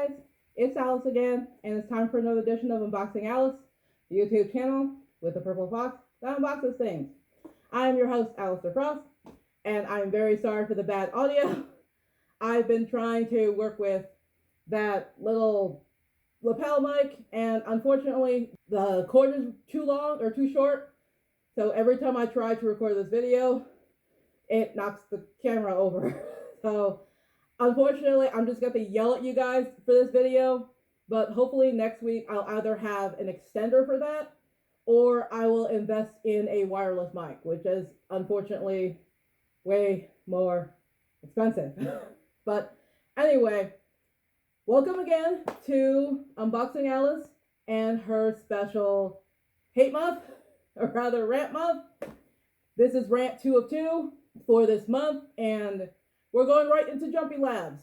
guys, it's Alyss again, and it's time for another edition of Unboxing Alyss, the YouTube channel with the purple fox that unboxes things. I am your host, Alistair Frost, and I'm very sorry for the bad audio. I've been trying to work with that little lapel mic, and unfortunately, the cord is too long or too short, so every time I try to record this video, it knocks the camera over. So unfortunately, I'm just going to yell at you guys for this video, but hopefully next week I'll either have an extender for that, or I will invest in a wireless mic, which is unfortunately way more expensive. But anyway, welcome again to Unboxing Alyss and her special hate month, or rather rant month. This is rant 2 of 2 for this month, and we're going right into Jumpi Labs.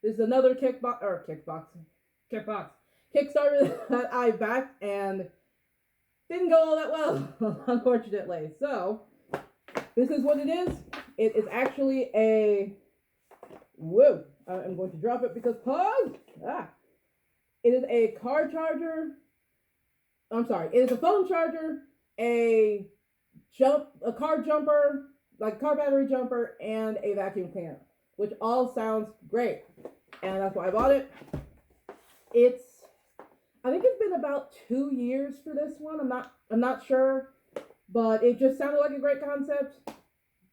This is another Kickboxer that I backed and didn't go all that well, unfortunately. So this is what it is. It is actually a I'm going to drop it because pause. It is a car charger. I'm sorry. It is a phone charger, a car jumper, like car battery jumper, and a vacuum cleaner, which all sounds great, and that's why I bought it. I think it's been about 2 years for this one. I'm not sure, but it just sounded like a great concept.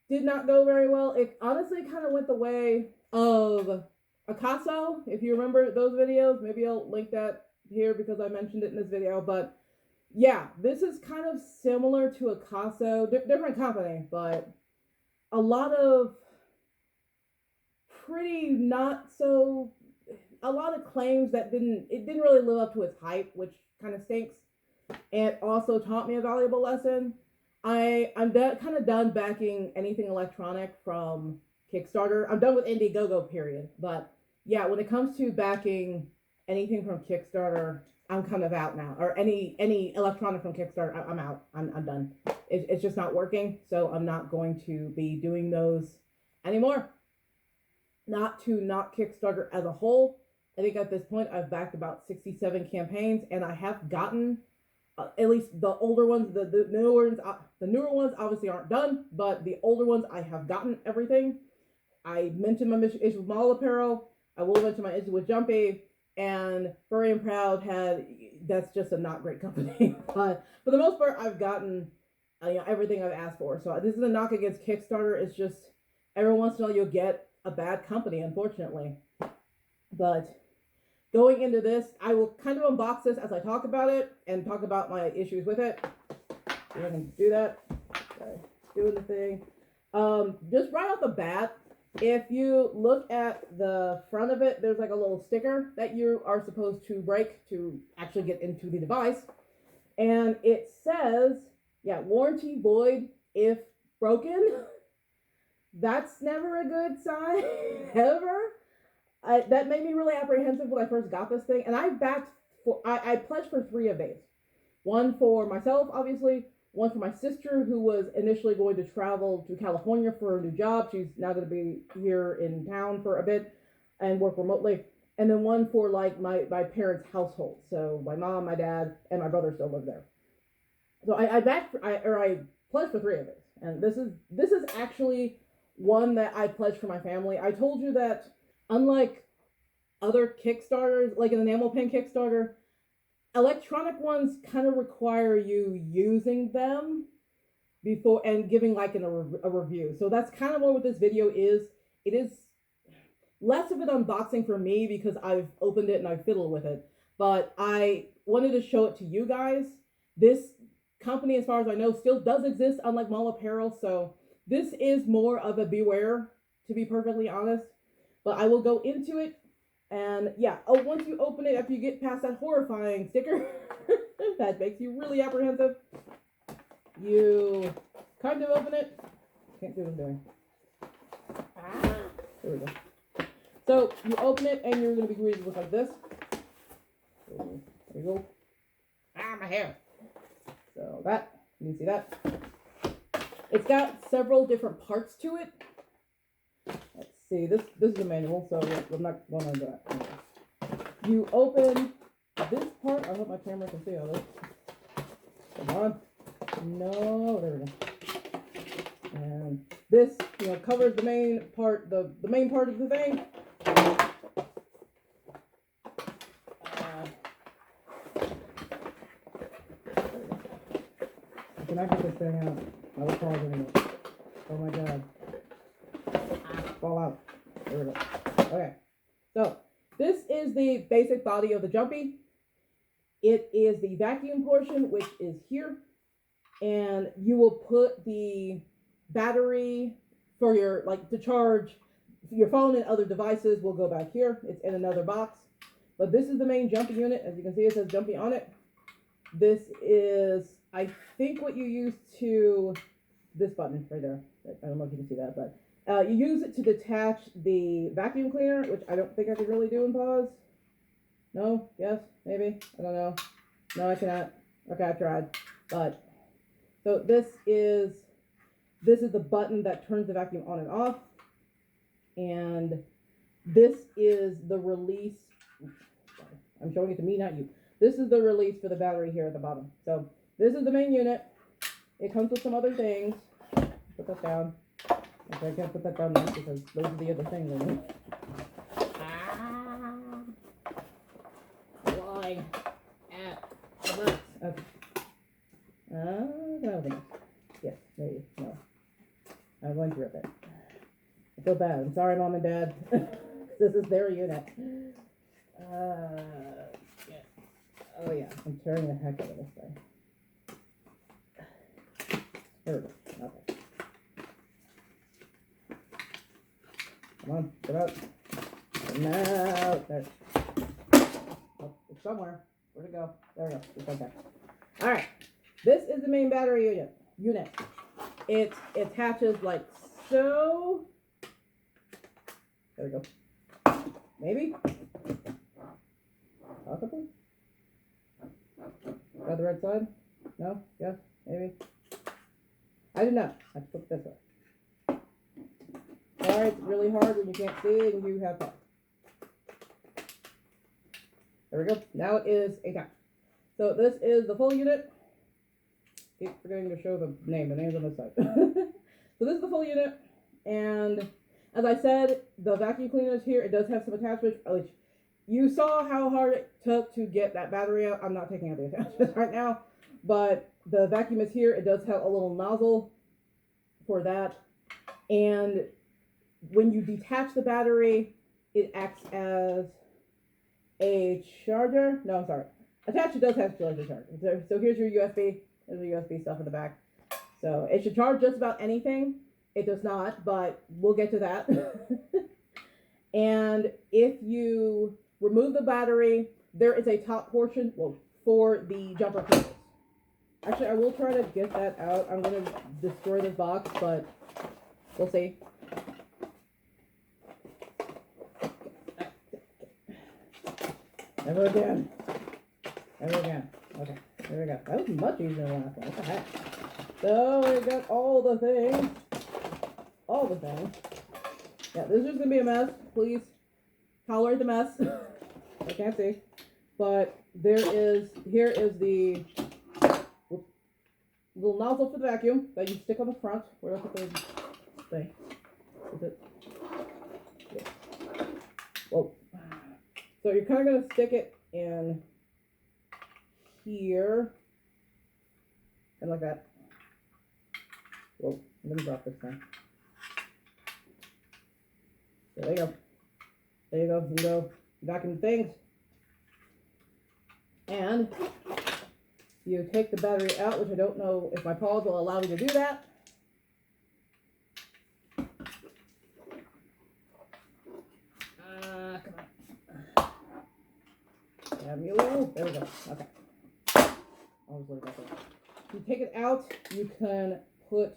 Did not go very well. It honestly kind of went the way of Akaso, if you remember those videos. Maybe I'll link that here because I mentioned it in this video, but yeah, this is kind of similar to Akaso, different company, but a lot of a lot of claims that didn't really live up to its hype, which kind of stinks. And also taught me a valuable lesson. I'm kind of done backing anything electronic from Kickstarter. I'm done with Indiegogo, period. But yeah, when it comes to backing anything from Kickstarter, I'm kind of out now. Or any electronic from Kickstarter, I'm out. I'm done. It's just not working, so I'm not going to be doing those anymore. Not to knock Kickstarter as a whole. I think at this point I've backed about 67 campaigns, and I have gotten at least the older ones. The newer ones obviously aren't done, but the older ones I have gotten everything. I mentioned my issue with Mall Apparel. I will mention my issue with Jumpi, and Furry and Proud that's just a not great company. But for the most part, I've gotten everything I've asked for. So this is a knock against Kickstarter. It's just every once in a while you'll get a bad company, unfortunately. But going into this, I will kind of unbox this as I talk about it and talk about my issues with it. We're going to do that. Okay. Doing the thing. Just right off the bat, if you look at the front of it, there's like a little sticker that you are supposed to break to actually get into the device. And it says, warranty void if broken. That's never a good sign, ever. That made me really apprehensive when I first got this thing. And I pledged for 3 of these. One for myself, obviously. One for my sister, who was initially going to travel to California for a new job. She's now going to be here in town for a bit and work remotely. And then one for like my parents' household. So my mom, my dad, and my brother still live there. So I pledged for 3 of these. And this is actually one that I pledged for my family. I told you that unlike other Kickstarters, like an enamel pin Kickstarter, electronic ones kind of require you using them before and giving like a review. So that's kind of what this video is. It is less of an unboxing for me because I've opened it and I've fiddled with it. But I wanted to show it to you guys. This company, as far as I know, still does exist, unlike Mall Apparel. So this is more of a beware, to be perfectly honest. But I will go into it. And yeah, once you open it, after you get past that horrifying sticker that makes you really apprehensive, you kind of open it. Can't see what I'm doing. There we go. So you open it and you're going to be greeted with like this. So, there you go. My hair. So you can see that. It's got several different parts to it. Let's see, this is a manual, so I'm not going to do that. You open this part. I hope my camera can see all this. Come on. No, there we go. And this, covers the main part, the main part of the thing. Can I get this thing out? I will pause anymore. Oh my god. Fall out. There we go. Okay. So, this is the basic body of the Jumpi. It is the vacuum portion, which is here. And you will put the battery for your, to charge your phone and other devices will go back here. It's in another box. But this is the main Jumpi unit. As you can see, it says Jumpi on it. This is, I think, what you use to, this button right there. I don't know if you can see that, but you use it to detach the vacuum cleaner, which I don't think I could really do in pause. No? Yes? Maybe? I don't know. No, I cannot. Okay, I tried. But, so this is the button that turns the vacuum on and off. And this is the release. Sorry, I'm showing it to me, not you. This is the release for the battery here at the bottom. So this is the main unit. It comes with some other things. Put that down. Okay, I can't put that down now because those are the other things I need. Flying at the box. Okay. Can I open it? Yes, maybe. No. I'm going to rip it. I feel bad. I'm sorry, Mom and Dad. This is their unit. Yeah. Oh yeah, I'm tearing the heck out of this thing. There we go. Okay. Come on, get out. Come out. There. Oh, it's somewhere. Where'd it go? There we go. It's right there. Alright. This is the main battery unit. It attaches like so. There we go. Maybe? Possibly? Got the right side? No? Yes? Maybe? I did not. I have to put it this way. Sorry, it's really hard when you can't see and you have thought. There we go. Now it is a count. So this is the full unit. Keep forgetting to show the name. The name's on this side. So this is the full unit. And as I said, the vacuum cleaner is here. It does have some attachments. Which you saw how hard it took to get that battery out. I'm not taking out the attachments right now. But the vacuum is here. It does have a little nozzle for that. And when you detach the battery, it acts as a charger. No, I'm sorry. Attached, it does have a charger. So here's your USB. There's the USB stuff in the back. So it should charge just about anything. It does not, but we'll get to that. And if you remove the battery, there is a top portion for the jumper cables. Actually, I will try to get that out. I'm going to destroy this box, but we'll see. Never again. Never again. Okay, there we go. That was much easier than the last one. What the heck? So we got all the things. All the things. Yeah, this is just going to be a mess. Please tolerate the mess. I can't see. But here is the little nozzle for the vacuum that you stick on the front. Where else is the thing? Is it? Yeah. Whoa. So you're kind of going to stick it in here. And like that. Whoa. Let me drop this thing. So there you go. There you go. You can go vacuum things. And you take the battery out, which I don't know if my paws will allow me to do that. Come on. Damn you. There we go. Okay. Always worry about that. You take it out, you can put,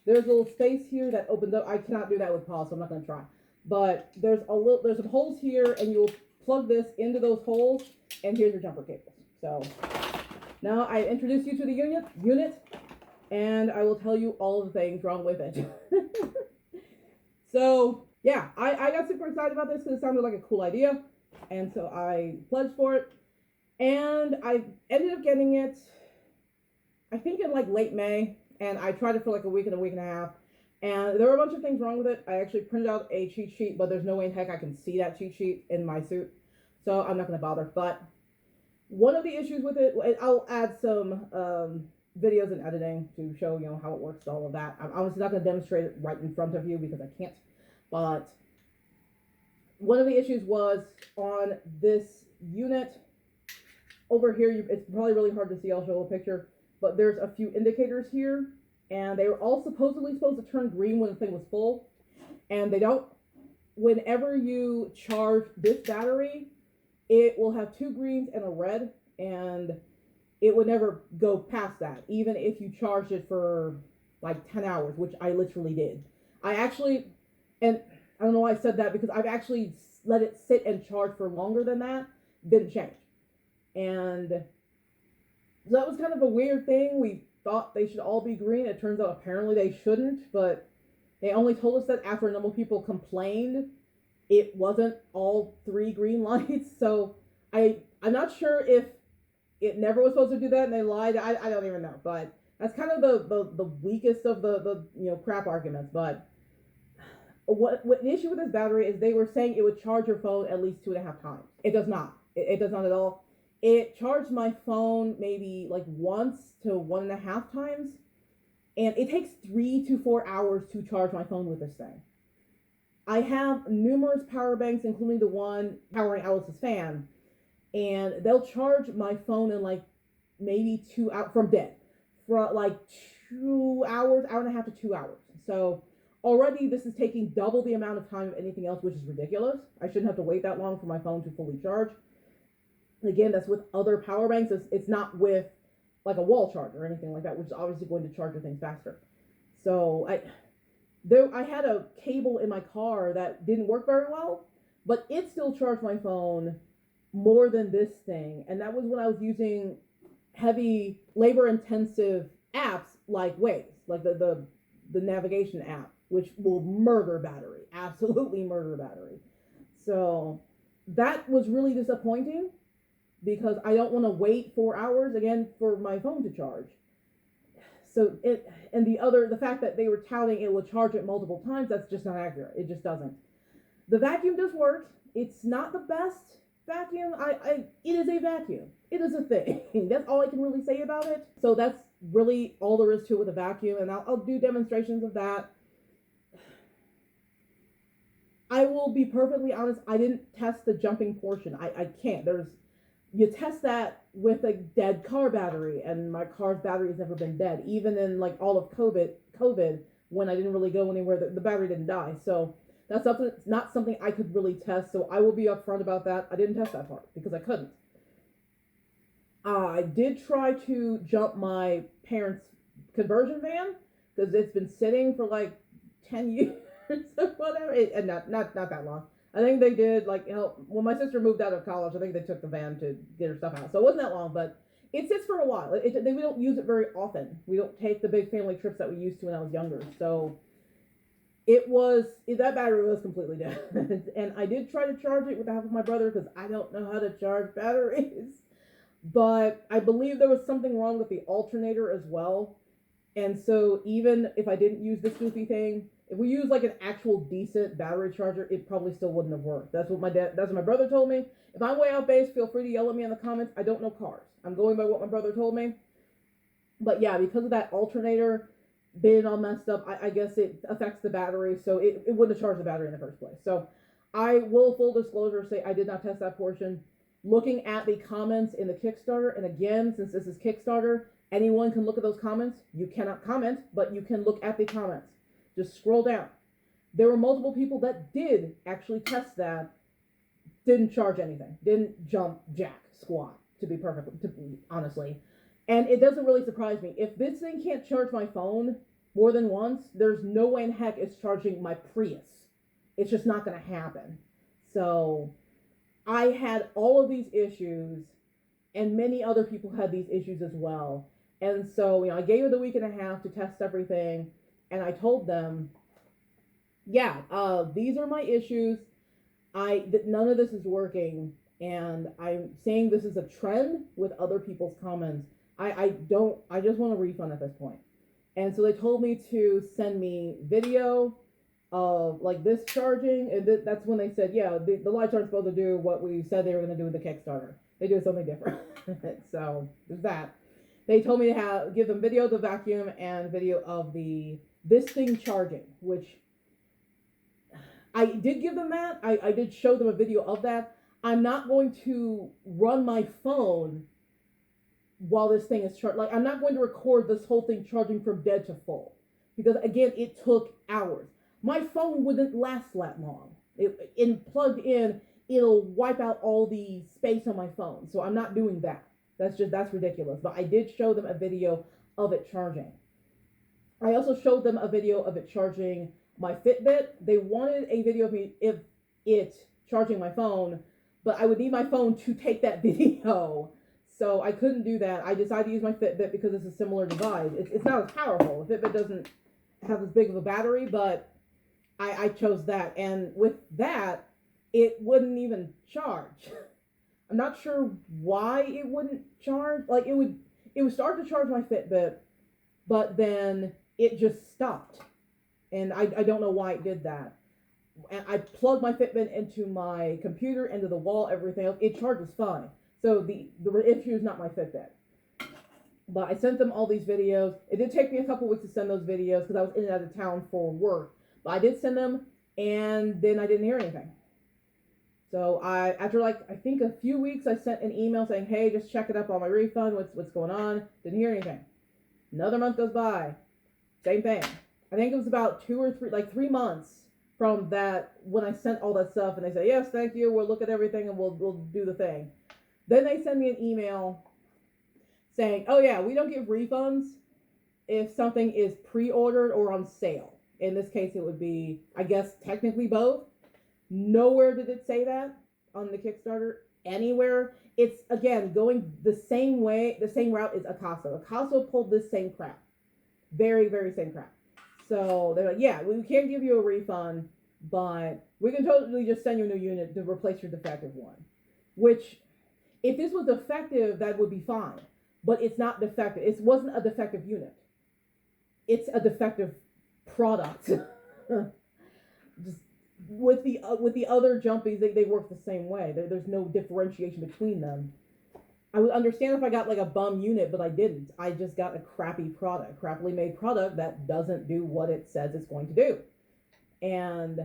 there's a little space here that opens up. I cannot do that with paws, so I'm not going to try. But there's some holes here, and you'll plug this into those holes, and here's your jumper cables. So now I introduce you to the unit, and I will tell you all of the things wrong with it. So yeah, I got super excited about this because it sounded like a cool idea. And so I pledged for it, and I ended up getting it, I think in like late May, and I tried it for like a week and a half, and there were a bunch of things wrong with it. I actually printed out a cheat sheet, but there's no way in heck I can see that cheat sheet in my suit, so I'm not going to bother. But one of the issues with it, I'll add some videos and editing to show how it works, all of that. I'm obviously not going to demonstrate it right in front of you because I can't, but one of the issues was on this unit over here. It's probably really hard to see. I'll show a picture, but there's a few indicators here, and they were all supposedly supposed to turn green when the thing was full, and they don't. Whenever you charge this battery, it will have two greens and a red, and it would never go past that, even if you charged it for like 10 hours, which I literally did. I actually, and I don't know why I said that, because I've actually let it sit and charge for longer than that, didn't change. And so that was kind of a weird thing. We thought they should all be green. It turns out apparently they shouldn't, but they only told us that after a number of people complained it wasn't all three green lights. So I'm not sure if it never was supposed to do that and they lied. I don't even know. But that's kind of the weakest of the crap arguments. But what the issue with this battery is, they were saying it would charge your phone at least 2.5 times. It does not. It does not at all. It charged my phone maybe like once to 1.5 times, and it takes 3 to 4 hours to charge my phone with this thing. I have numerous power banks, including the one powering Alyss's fan, and they'll charge my phone in like maybe 2 hours from dead, for like 2 hours, hour and a half to 2 hours. So already this is taking double the amount of time of anything else, which is ridiculous. I shouldn't have to wait that long for my phone to fully charge. Again, that's with other power banks. It's not with like a wall charger or anything like that, which is obviously going to charge your things faster. So I had a cable in my car that didn't work very well, but it still charged my phone more than this thing. And that was when I was using heavy labor intensive apps like Waze, like the navigation app, which will murder battery, absolutely murder battery. So that was really disappointing, because I don't want to wait 4 hours again for my phone to charge. So the fact that they were touting it will charge it multiple times, that's just not accurate. It just doesn't. The vacuum does work. It's not the best vacuum. It is a vacuum. It is a thing. That's all I can really say about it. So that's really all there is to it with a vacuum, and I'll do demonstrations of that. I will be perfectly honest, I didn't test the jumping portion. I can't. You test that with a dead car battery, and my car's battery has never been dead. Even in like all of COVID, when I didn't really go anywhere, the battery didn't die. So that's not something I could really test. So I will be upfront about that. I didn't test that part because I couldn't. I did try to jump my parents' conversion van, because it's been sitting for like 10 years or whatever, and not that long. I think they did, like, when my sister moved out of college, I think they took the van to get her stuff out. So it wasn't that long, but it sits for a while. We don't use it very often. We don't take the big family trips that we used to when I was younger. So that battery was completely dead. And I did try to charge it with the help of my brother, because I don't know how to charge batteries. But I believe there was something wrong with the alternator as well. And so even if I didn't use this goofy thing, if we use like an actual decent battery charger, it probably still wouldn't have worked. That's what my brother told me. If I'm way out base, feel free to yell at me in the comments. I don't know cars. I'm going by what my brother told me. But yeah, because of that alternator being all messed up, I guess it affects the battery, so it wouldn't have charged the battery in the first place. So I will, full disclosure, say I did not test that portion. Looking at the comments in the Kickstarter, and again, since this is Kickstarter, anyone can look at those comments. You cannot comment, but you can look at the comments. Just scroll down. There were multiple people that did actually test that, didn't charge anything, didn't jump, jack, squat, to be honestly. And it doesn't really surprise me. If this thing can't charge my phone more than once, there's no way in heck it's charging my Prius. It's just not going to happen. So I had all of these issues, and many other people had these issues as well. And so, I gave it a week and a half to test everything. And I told them, yeah, these are my issues. None of this is working, and I'm saying this is a trend with other people's comments. I just want a refund at this point. And so they told me to send me video of like this charging, and that's when they said, yeah, the lights aren't supposed to do what we said they were going to do with the Kickstarter. They do something different. So there's that. They told me to give them video of the vacuum and video of this thing charging, which I did give them that. I did show them a video of that. I'm not going to run my phone while this thing is charged. Like, I'm not going to record this whole thing charging from dead to full, because again, it took hours. My phone wouldn't last that long. Plugged in, it'll wipe out all the space on my phone. So I'm not doing that. That's ridiculous. But I did show them a video of it charging. I also showed them a video of it charging my Fitbit. They wanted a video of me if it charging my phone, but I would need my phone to take that video. So I couldn't do that. I decided to use my Fitbit because it's a similar device. It's not as powerful. The Fitbit doesn't have as big of a battery, but I chose that. And with that, it wouldn't even charge. I'm not sure why it wouldn't charge. Like, it would start to charge my Fitbit, but then it just stopped. And I don't know why it did that. And I plugged my Fitbit into my computer, into the wall, everything else. It charges fine. So the issue is not my Fitbit. But I sent them all these videos. It did take me a couple weeks to send those videos because I was in and out of town for work. But I did send them, and then I didn't hear anything. So after I think a few weeks, I sent an email saying, hey, just check it up on my refund. What's going on? Didn't hear anything. Another month goes by. Same thing. I think it was about 2 or 3 months from that when I sent all that stuff, and they said, yes, thank you. We'll look at everything and we'll do the thing. Then they send me an email saying, oh yeah, we don't give refunds if something is pre-ordered or on sale. In this case, it would be, I guess, technically both. Nowhere did it say that on the Kickstarter. Anywhere. It's, again, going the same way, the same route as Akaso. Akaso pulled this same crap. Very, very same crap. So they're like, yeah, we can't give you a refund, but we can totally just send you a new unit to replace your defective one. Which, if this was defective, that would be fine. But it's not defective. It wasn't a defective unit. It's a defective product. Just with the other Jumpies, they work the same way. There's no differentiation between them. I would understand if I got like a bum unit, but I didn't. I just got a crappy product, crappily made product that doesn't do what it says it's going to do. And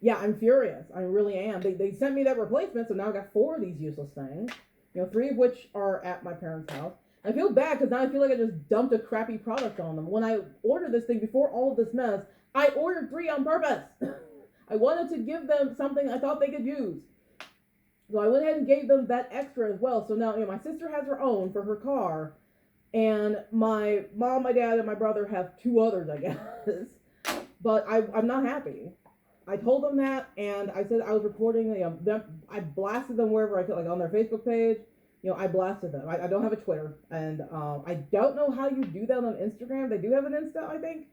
yeah, I'm furious. I really am. They sent me that replacement, so now I got 4 of these useless things. 3 of which are at my parents' house. I feel bad because now I feel like I just dumped a crappy product on them. When I ordered this thing before all of this mess, I ordered 3 on purpose. I wanted to give them something I thought they could use. So I went ahead and gave them that extra as well. So now, my sister has her own for her car, and my mom, my dad, and my brother have 2 others, I guess. But I'm not happy. I told them that, and I said I was reporting them. I blasted them wherever I could, like on their Facebook page. I blasted them. I don't have a Twitter, and I don't know how you do that on Instagram. They do have an Insta, I think,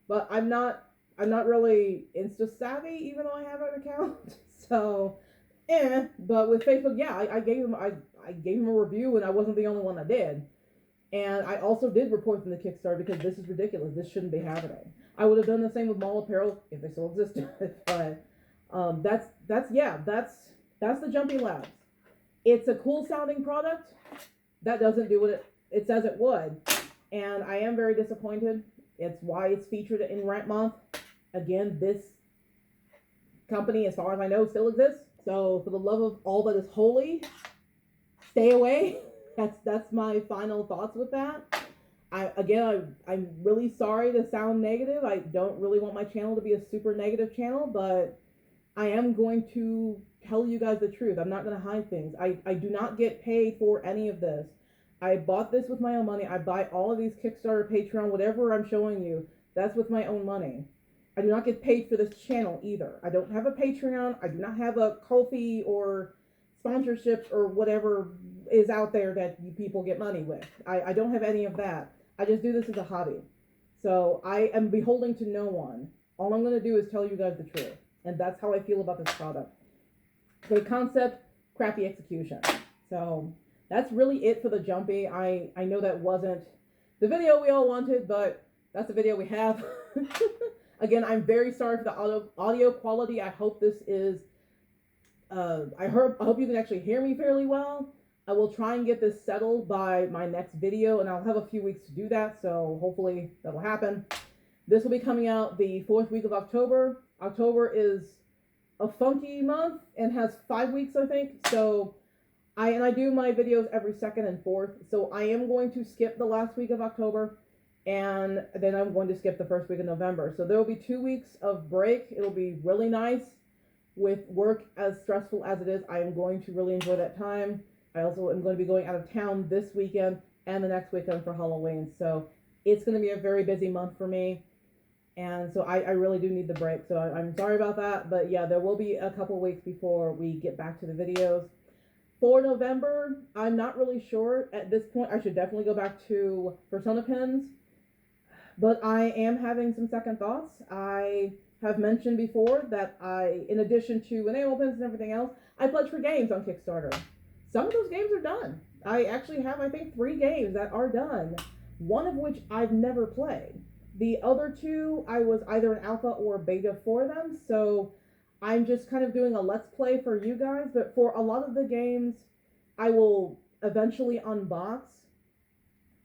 but I'm not really Insta savvy, even though I have an account. So, but with Facebook, yeah, I gave them a review, and I wasn't the only one that did. And I also did report them to Kickstarter because this is ridiculous. This shouldn't be happening. I would have done the same with Mall Apparel if they still existed. But that's the Jumpi Labs. It's a cool sounding product that doesn't do what it says it would. And I am very disappointed. It's why it's featured in Rant Month. Again, this company, as far as I know, still exists. So for the love of all that is holy, stay away. That's my final thoughts with that. I'm really sorry to sound negative. I don't really want my channel to be a super negative channel, but I am going to tell you guys the truth. I'm not going to hide things. I do not get paid for any of this. I bought this with my own money. I buy all of these Kickstarter, Patreon, whatever I'm showing you, that's with my own money. I do not get paid for this channel either. I don't have a Patreon. I do not have a Ko-fi or sponsorships or whatever is out there that you people get money with. I don't have any of that. I just do this as a hobby. So I am beholden to no one. All I'm going to do is tell you guys the truth. And that's how I feel about this product. Great concept, crappy execution. So that's really it for the Jumpy. I know that wasn't the video we all wanted, but that's the video we have. Again, I'm very sorry for the audio quality. I hope this is I hope you can actually hear me fairly well. I will try and get this settled by my next video, and I'll have a few weeks to do that, so hopefully that'll happen. This will be coming out the 4th week of October. October is a funky month and has 5 weeks, I think. So I do my videos every 2nd and 4th. So I am going to skip the last week of October, and then I'm going to skip the 1st week of November. So there will be 2 weeks of break. It'll be really nice. With work as stressful as it is, I am going to really enjoy that time. I also am going to be going out of town this weekend and the next weekend for Halloween. So it's going to be a very busy month for me. And so I really do need the break. So I'm sorry about that. But yeah, there will be a couple weeks before we get back to the videos. For November, I'm not really sure. At this point, I should definitely go back to Persona Pins. But I am having some second thoughts. I have mentioned before that in addition to enamel pins and everything else, I pledge for games on Kickstarter. Some of those games are done. I actually have, I think, 3 games that are done, one of which I've never played. The other 2, I was either an alpha or a beta for them, so I'm just kind of doing a let's play for you guys, but for a lot of the games, I will eventually unbox.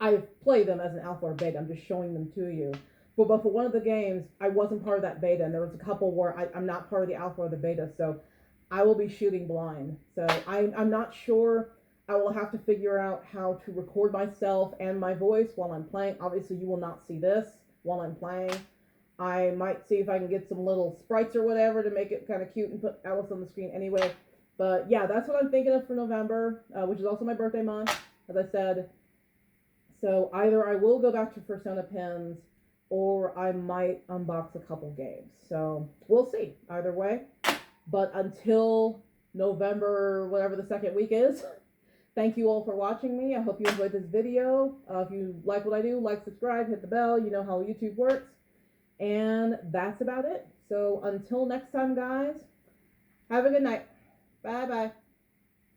I play them as an alpha or beta, I'm just showing them to you. But for one of the games, I wasn't part of that beta, and there was a couple where I'm not part of the alpha or the beta, so I will be shooting blind. So I'm not sure. I will have to figure out how to record myself and my voice while I'm playing. Obviously, you will not see this while I'm playing. I might see if I can get some little sprites or whatever to make it kind of cute and put Alyss on the screen anyway. But yeah, that's what I'm thinking of for November, which is also my birthday month, as I said. So either I will go back to Persona Pins, or I might unbox a couple games. So we'll see either way. But until November, whatever the 2nd week is, thank you all for watching me. I hope you enjoyed this video. If you like what I do, like, subscribe, hit the bell. You know how YouTube works. And that's about it. So until next time, guys, have a good night. Bye-bye.